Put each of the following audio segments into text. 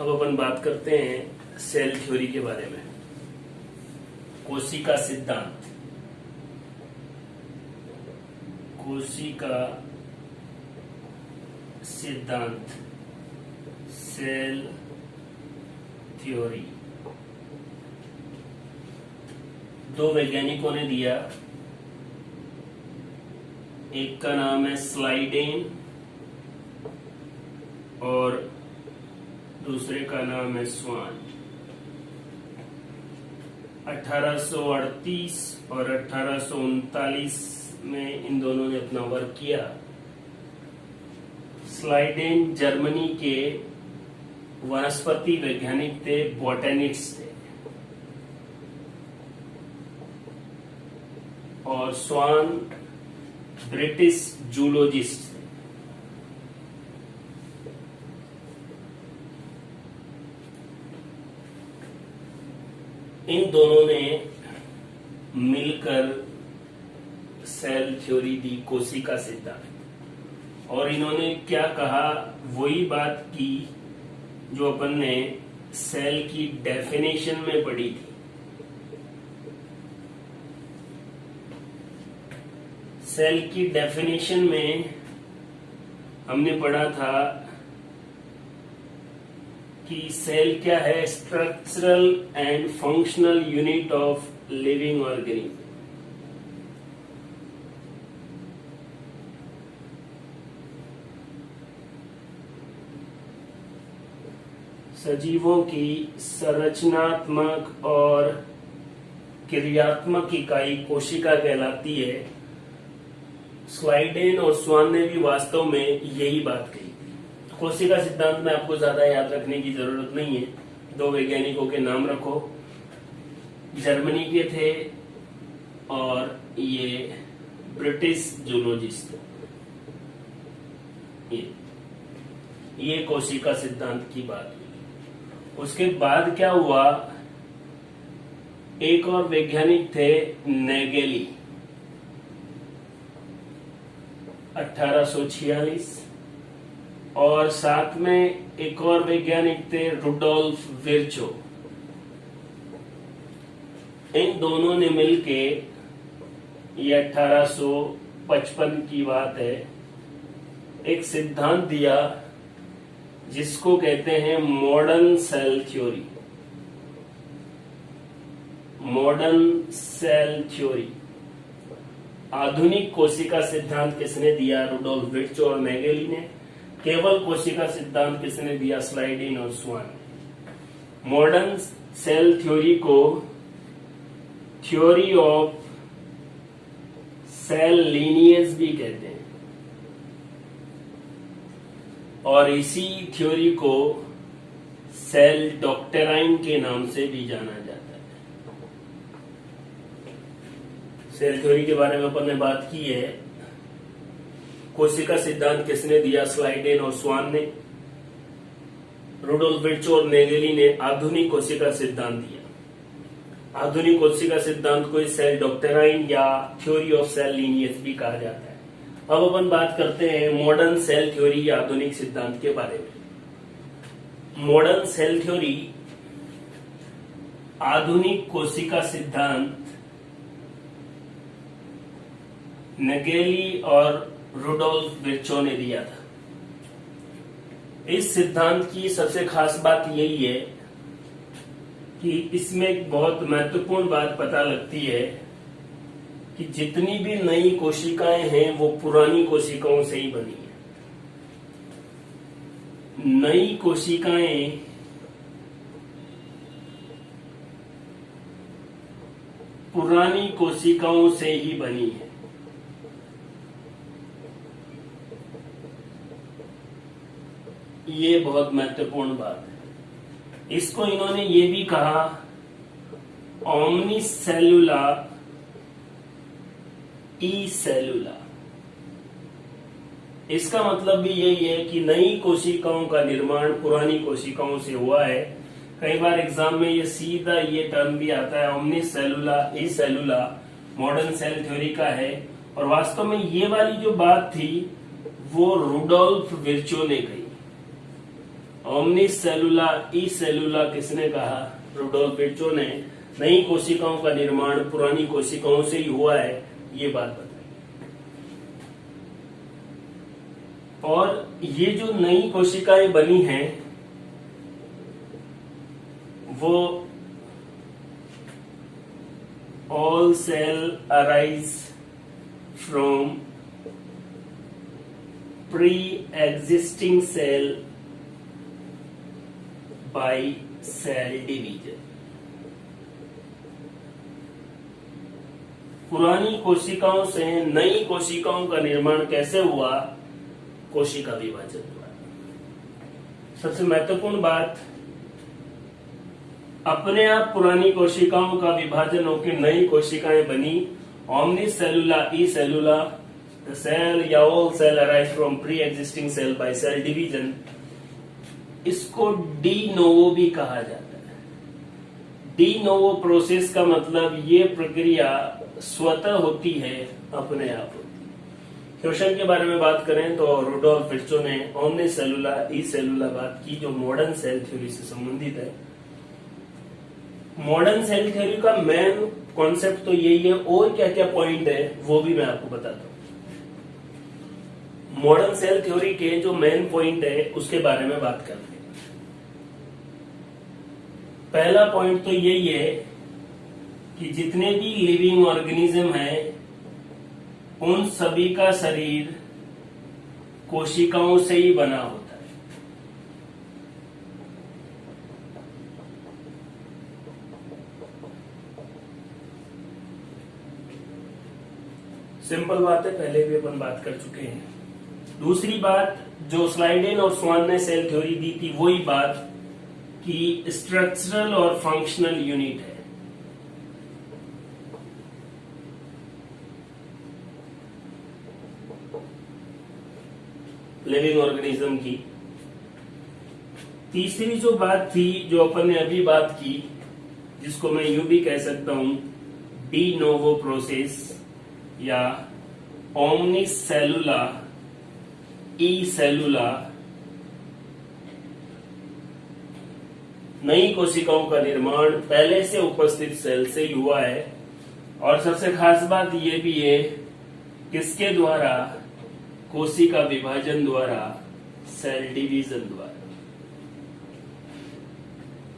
अब अपन बात करते हैं सेल थ्योरी के बारे में। कोशिका सिद्धांत, कोशिका सिद्धांत, सेल थ्योरी, दो वैज्ञानिकों ने दिया। एक का नाम है स्लाइडेन और दूसरे का नाम है स्वान। 1838 और 1839 में इन दोनों ने अपना वर्क किया। स्लाइडेन जर्मनी के वनस्पति वैज्ञानिक थे, बॉटनिस्ट थे, और स्वान ब्रिटिश जूलॉजिस्ट थे। इन दोनों ने मिलकर सेल थ्योरी दी, कोशिका सिद्धांत। और इन्होंने क्या कहा, वही बात की जो अपन ने सेल की डेफिनेशन में पढ़ी थी। सेल की डेफिनेशन में हमने पढ़ा था कि सेल क्या है, structural and functional unit of living organism. सजीवों की संरचनात्मक और क्रियात्मक इकाई कोशिका कहलाती है। स्लाइडेन और स्वान ने भी वास्तव में यही बात कही। कोशिका सिद्धांत में आपको ज्यादा याद रखने की जरूरत नहीं है। दो वैज्ञानिकों के नाम रखो, जर्मनी के थे और ये ब्रिटिश जूलॉजिस्ट थे। ये कोशिका सिद्धांत की बात हुई। उसके बाद क्या हुआ, एक और वैज्ञानिक थे नेगेली, 1846, और साथ में एक और वैज्ञानिक थे रुडोल्फ विर्चो। इन दोनों ने मिलके, ये 1855 की बात है, एक सिद्धांत दिया जिसको कहते हैं modern cell theory. Modern cell theory, आधुनिक कोशिका सिद्धांत किसने दिया, रुडोल्फ विर्चो और नेगेली ने। केवल कोशिका सिद्धांत किसने दिया, स्लाइडेन और स्वान। मॉडर्न सेल थ्योरी को थ्योरी ऑफ सेल लीनिएज भी कहते हैं, और इसी थ्योरी को सेल डॉक्टराइन के नाम से भी जाना जाता है। सेल थ्योरी के बारे में अपन ने बात की है। कोशिका सिद्धांत किसने दिया, स्लाइडेन और स्वान ने। रुडोल्फ विर्चो और नेगेली ने आधुनिक कोशिका सिद्धांत दिया। आधुनिक कोशिका सिद्धांत को सेल डॉक्टराइन या थ्योरी ऑफ सेल लीनिएज भी कहा जाता है। अब अपन बात करते हैं मॉडर्न सेल थ्योरी या आधुनिक सिद्धांत के बारे में। मॉडर्न सेल थ्योरी, आधुनिक कोशिका सिद्धांत, नेगेली और रुडोल्फ विर्चो ने दिया था। इस सिद्धांत की सबसे खास बात यही है कि इसमें एक बहुत महत्वपूर्ण बात पता लगती है कि जितनी भी नई कोशिकाएं हैं वो पुरानी कोशिकाओं से ही बनी है। नई कोशिकाएं पुरानी कोशिकाओं से ही बनी है। ये बहुत महत्वपूर्ण बात है। इसको इन्होंने ये भी कहा ओमनीसेलुला ई सेलुला। इसका मतलब भी यही है कि नई कोशिकाओं का निर्माण पुरानी कोशिकाओं से हुआ है। कई बार एग्जाम में ये सीधा ये टर्म भी आता है, ओमनीसेलुला ई सेलुला मॉडर्न सेल थ्योरी का है। और वास्तव में ये वाली जो बात थी वो रुडोल्फ विर्चो ने कही। ओमनिस सेलुला ई सेलुला किसने कहा? रुडोल्फ विर्चो ने। नई कोशिकाओं का निर्माण पुरानी कोशिकाओं से ही हुआ है, ये बात बताई। और ये जो नई कोशिकाएं बनी हैं वो all cell arise from pre existing cell by cell division. पुरानी कोशिकाओं से नई कोशिकाओं का निर्माण कैसे हुआ? कोशिका विभाजन द्वारा। सबसे महत्वपूर्ण बात, अपने आप पुरानी कोशिकाओं का विभाजन होकर नई कोशिकाएं बनी। ओमनिस सेलुला ई सेलुला, द सेल या all cell arise from pre existing cell by cell division. इसको डी नोवो भी कहा जाता है। डी नोवो प्रोसेस का मतलब ये प्रक्रिया स्वतः होती है, अपने आप होती है। श्वसन के बारे में बात करें तो रुडोल्फ विर्चो ने ओमनिस सेलुला ई सेलुला बात की, जो मॉडर्न सेल थ्योरी से संबंधित है। मॉडर्न सेल थ्योरी का मेन कॉन्सेप्ट तो यही है, और क्या क्या पॉइंट है वो भी मैं आपको बताता हूं। मॉडर्न सेल थ्योरी के जो मेन पॉइंट है उसके बारे में बात करते हैं। पहला पॉइंट तो यही है कि जितने भी लिविंग ऑर्गेनिज्म हैं उन सभी का शरीर कोशिकाओं से ही बना होता है। सिंपल बात है, पहले भी अपन बात कर चुके हैं। दूसरी बात जो स्लाइडेन और स्वान ने सेल थ्योरी दी थी, वही बात कि स्ट्रक्चरल और फंक्शनल यूनिट है। लिविंग ऑर्गेनिज्म की। तीसरी जो बात थी, जो अपन ने अभी बात की, जिसको मैं यूं भी कह सकता हूं डी नोवो प्रोसेस या ओमनिस सेलुला ई सेलुला, नई कोशिकाओं का निर्माण पहले से उपस्थित सेल से ही हुआ है। और सबसे खास बात यह भी है, किसके द्वारा? कोशिका विभाजन द्वारा, सेल डिवीजन द्वारा।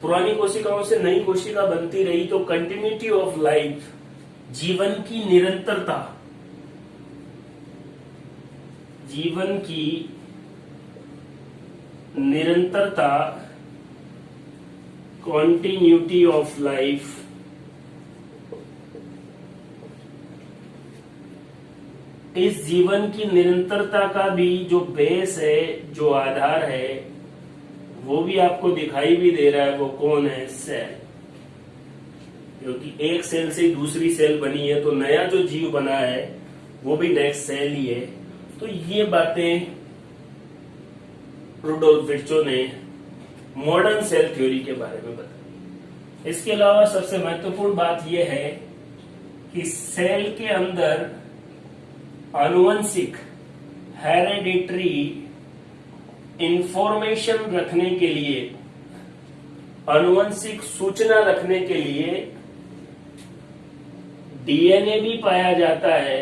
पुरानी कोशिकाओं से नई कोशिका बनती रही तो कंटिन्यूटी ऑफ लाइफ, जीवन की निरंतरता, जीवन की निरंतरता, कॉन्टिन्यूटी ऑफ लाइफ, इस जीवन की निरंतरता का भी जो बेस है, जो आधार है, वो भी आपको दिखाई भी दे रहा है। वो कौन है? सेल। क्योंकि एक सेल से दूसरी सेल बनी है तो नया जो जीव बना है वो भी नेक्स्ट सेल ही है। तो ये बातें रुडोल्फ विर्चो ने मॉडर्न सेल थ्योरी के बारे में बताई। इसके अलावा सबसे महत्वपूर्ण बात यह है कि सेल के अंदर आनुवंशिक हेरेडिटरी इंफॉर्मेशन रखने के लिए, आनुवंशिक सूचना रखने के लिए डीएनए भी पाया जाता है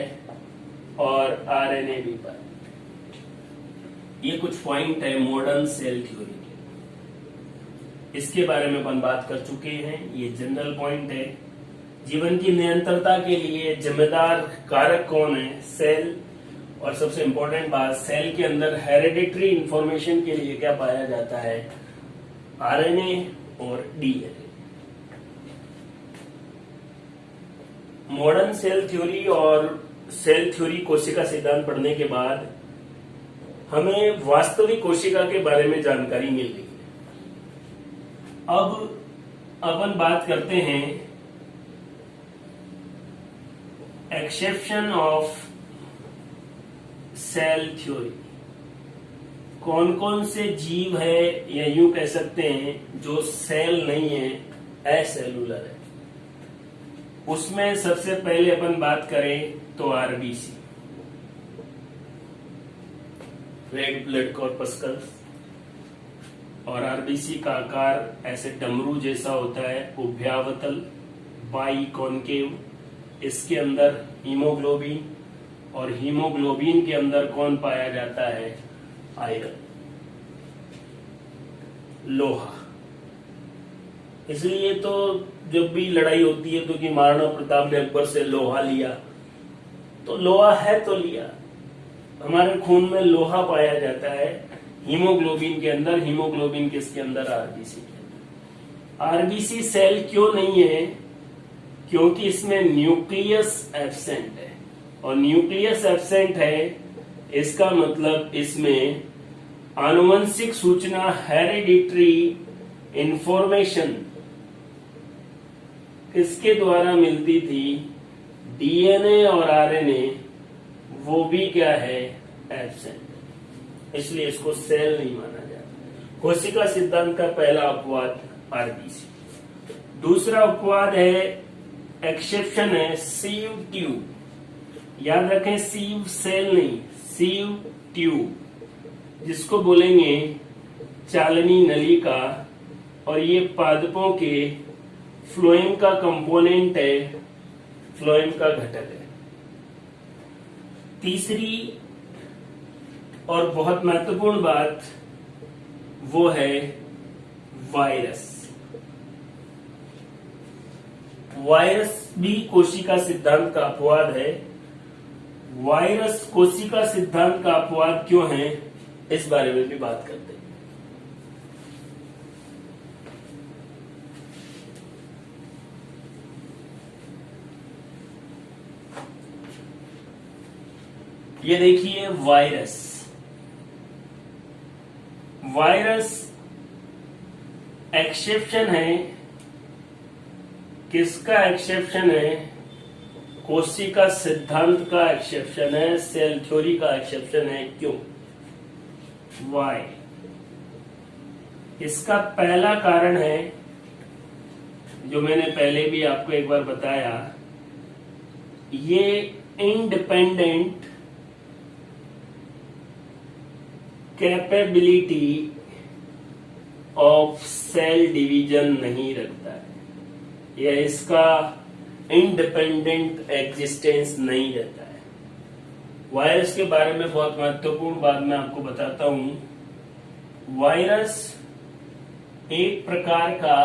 और आरएनए भी पाया जाता है। ये कुछ पॉइंट है मॉडर्न सेल थ्योरी के। इसके बारे में अपन बात कर चुके हैं। ये जनरल पॉइंट है। जीवन की निरंतरता के लिए जिम्मेदार कारक कौन है? सेल। और सबसे इंपॉर्टेंट बात, सेल के अंदर हेरेडिटरी इंफॉर्मेशन के लिए क्या पाया जाता है? आरएनए और डीएनए। मॉडर्न सेल थ्योरी और सेल थ्योरी कोशिका सिद्धांत पढ़ने के बाद हमें वास्तविक कोशिका के बारे में जानकारी मिल गई है। अब अपन बात करते हैं एक्सेप्शन ऑफ सेल थ्योरी। कौन कौन से जीव है, या यूं कह सकते हैं जो सेल नहीं है, एसेलुलर है। उसमें सबसे पहले अपन बात करें तो आरबीसी, रेड ब्लड कॉर्पस्कल्स। और आरबीसी का आकार ऐसे डमरू जैसा होता है, उभयावतल, बाई कॉनकेव। इसके अंदर हीमोग्लोबिन, और हीमोग्लोबिन के अंदर कौन पाया जाता है? आयरन, लोहा। इसलिए तो जब भी लड़ाई होती है तो कि महाराणा प्रताप ने अकबर से लोहा लिया, तो लोहा है तो लिया। हमारे खून में लोहा पाया जाता है हीमोग्लोबिन के अंदर। हीमोग्लोबिन किसके अंदर? आरबीसी के अंदर। आरबीसी सेल क्यों नहीं है? क्योंकि इसमें न्यूक्लियस एब्सेंट है, और न्यूक्लियस एब्सेंट है इसका मतलब इसमें आनुवंशिक सूचना, हेरिडिटरी इंफॉर्मेशन किसके द्वारा मिलती थी? डीएनए और आरएनए, वो भी क्या है? एब्सेंट। इसलिए इसको सेल नहीं माना जाता। कोशिका सिद्धांत का पहला अपवाद आरबीसी। दूसरा अपवाद है, एक्सेप्शन है, सीव ट्यूब। याद रखें, सीव सेल नहीं, सीव ट्यूब, जिसको बोलेंगे चालनी नलिका, और ये पादपों के फ्लोएम का कंपोनेंट है, फ्लोएम का घटक है। तीसरी और बहुत महत्वपूर्ण बात वो है वायरस। वायरस भी कोशिका सिद्धांत का अपवाद है। वायरस कोशिका सिद्धांत का अपवाद क्यों है, इस बारे में भी बात करते हैं। ये देखिए वायरस। वायरस एक्सेप्शन है। किसका एक्सेप्शन है? कोशिका सिद्धांत का एक्सेप्शन है, सेल थ्योरी का एक्सेप्शन है। क्यों? वाई? इसका पहला कारण है, जो मैंने पहले भी आपको एक बार बताया, ये independent capability of cell division नहीं रखता है, यह इसका इंडिपेंडेंट एग्जिस्टेंस नहीं रहता है। वायरस के बारे में बहुत महत्वपूर्ण बात मैं आपको बताता हूं। वायरस एक प्रकार का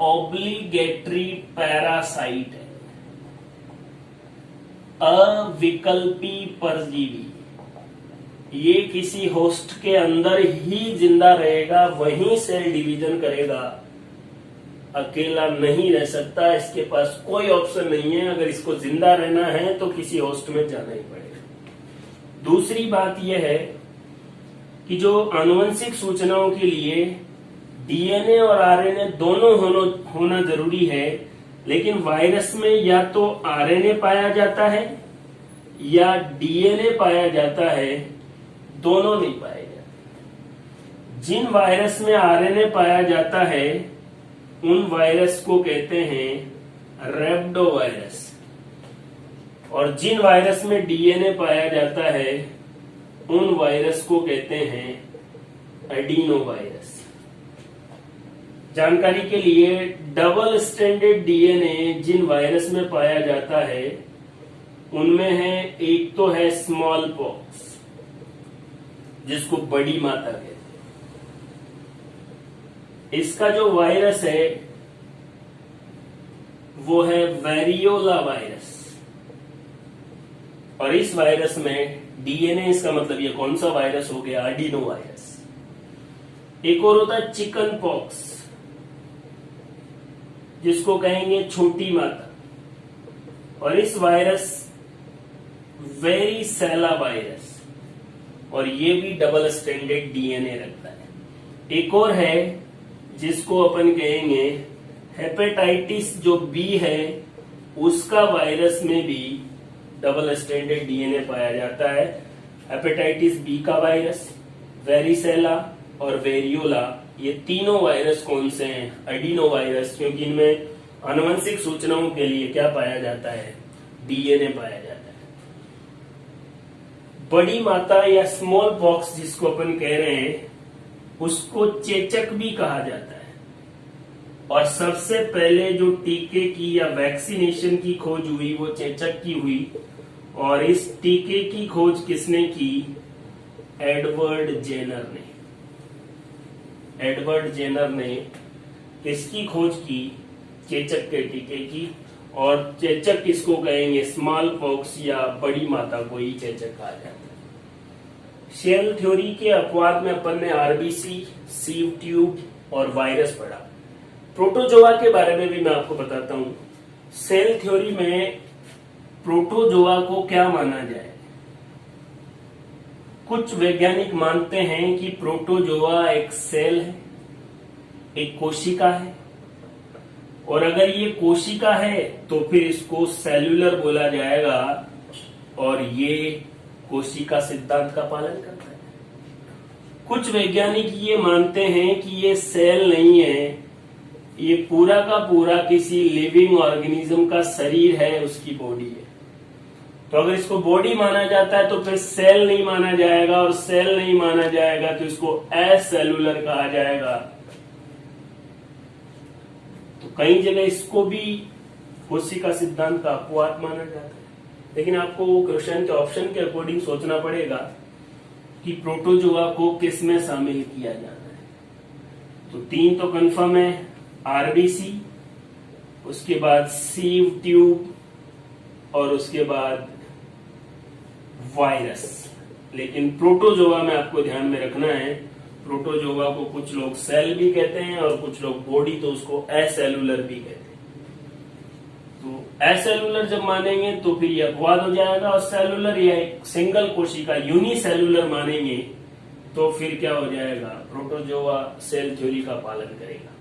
ऑब्लिगेटरी पैरासाइट है, अविकल्पी परजीवी। ये किसी होस्ट के अंदर ही जिंदा रहेगा, वहीं सेल डिवीजन करेगा, अकेला नहीं रह सकता। इसके पास कोई ऑप्शन नहीं है। अगर इसको जिंदा रहना है तो किसी होस्ट में जाना ही पड़ेगा। दूसरी बात यह है कि जो आनुवंशिक सूचनाओं के लिए डीएनए और आरएनए दोनों होना जरूरी है, लेकिन वायरस में या तो आरएनए पाया जाता है या डीएनए पाया जाता है, दोनों नहीं पाए जाते। जिन वायरस में आरएनए पाया जाता है उन वायरस को कहते हैं रेब्डोवायरस, और जिन वायरस में डीएनए पाया जाता है उन वायरस को कहते हैं एडिनोवायरस। जानकारी के लिए, डबल स्ट्रैंडेड डीएनए जिन वायरस में पाया जाता है उनमें है, एक तो है स्मॉल पॉक्स, जिसको बड़ी माता कहते हैं। इसका जो वायरस है वो है वेरियोला वायरस, और इस वायरस में डीएनए, इसका मतलब ये कौन सा वायरस हो गया? Adeno virus. एक और होता है चिकन पॉक्स, जिसको कहेंगे छोटी माता, और इस वायरस वेरिसेला वायरस, और ये भी डबल स्ट्रैंडेड डीएनए रखता है। एक और है जिसको अपन कहेंगे हेपेटाइटिस, जो बी है उसका वायरस में भी डबल स्ट्रैंडेड डीएनए पाया जाता है। हेपेटाइटिस बी का वायरस, वेरिसेला और वेरियोला, ये तीनों वायरस कौन से हैं? एडिनो वायरस, क्योंकि इनमें आनुवंशिक सूचनाओं के लिए क्या पाया जाता है? डीएनए पाया जाता है। बड़ी माता या स्मॉल पॉक्स जिसको अपन कह रहे हैं, उसको चेचक भी कहा जाता है। और सबसे पहले जो टीके की या वैक्सीनेशन की खोज हुई वो चेचक की हुई। और इस टीके की खोज किसने की? एडवर्ड जेनर ने। एडवर्ड जेनर ने किसकी खोज की? चेचक के टीके की। और चेचक किसको कहेंगे? स्मॉल पॉक्स या बड़ी माता को ही चेचक कहा जाता है। सेल थ्योरी के अपवाद में अपन ने आरबीसी, सीव ट्यूब और वायरस पढ़ा। प्रोटोजोआ के बारे में भी मैं आपको बताता हूं। सेल थ्योरी में प्रोटोजोआ को क्या माना जाए? कुछ वैज्ञानिक मानते हैं कि प्रोटोजोआ एक सेल है, एक कोशिका है। और अगर ये कोशिका है तो फिर इसको सेल्यूलर बोला जाएगा और ये कोशिका सिद्धांत का पालन करता है। कुछ वैज्ञानिक ये मानते हैं कि ये सेल नहीं है, ये पूरा का पूरा किसी लिविंग ऑर्गेनिज्म का शरीर है, उसकी बॉडी है। तो अगर इसको बॉडी माना जाता है तो फिर सेल नहीं माना जाएगा, और सेल नहीं माना जाएगा तो इसको एसेलुलर कहा जाएगा। तो कई जगह इसको भी कोशिका सिद्धांत का अपवाद माना जाता है। लेकिन आपको क्वेश्चन के ऑप्शन के अकॉर्डिंग सोचना पड़ेगा कि प्रोटोजोआ को किस में शामिल किया जाना है। तो 3 तो कंफर्म है, आरबीसी, उसके बाद सीव ट्यूब और उसके बाद वायरस। लेकिन प्रोटोजोआ में आपको ध्यान में रखना है, प्रोटोजोआ को कुछ लोग सेल भी कहते हैं और कुछ लोग बॉडी, तो उसको एसेलुलर भी कहते हैं। तो एसेलुलर जब मानेंगे तो फिर ये अपवाद हो जाएगा, और सेलुलर या एक सिंगल कोशिका यूनिसेलुलर मानेंगे तो फिर क्या हो जाएगा? प्रोटोजोआ सेल थ्योरी का पालन करेगा।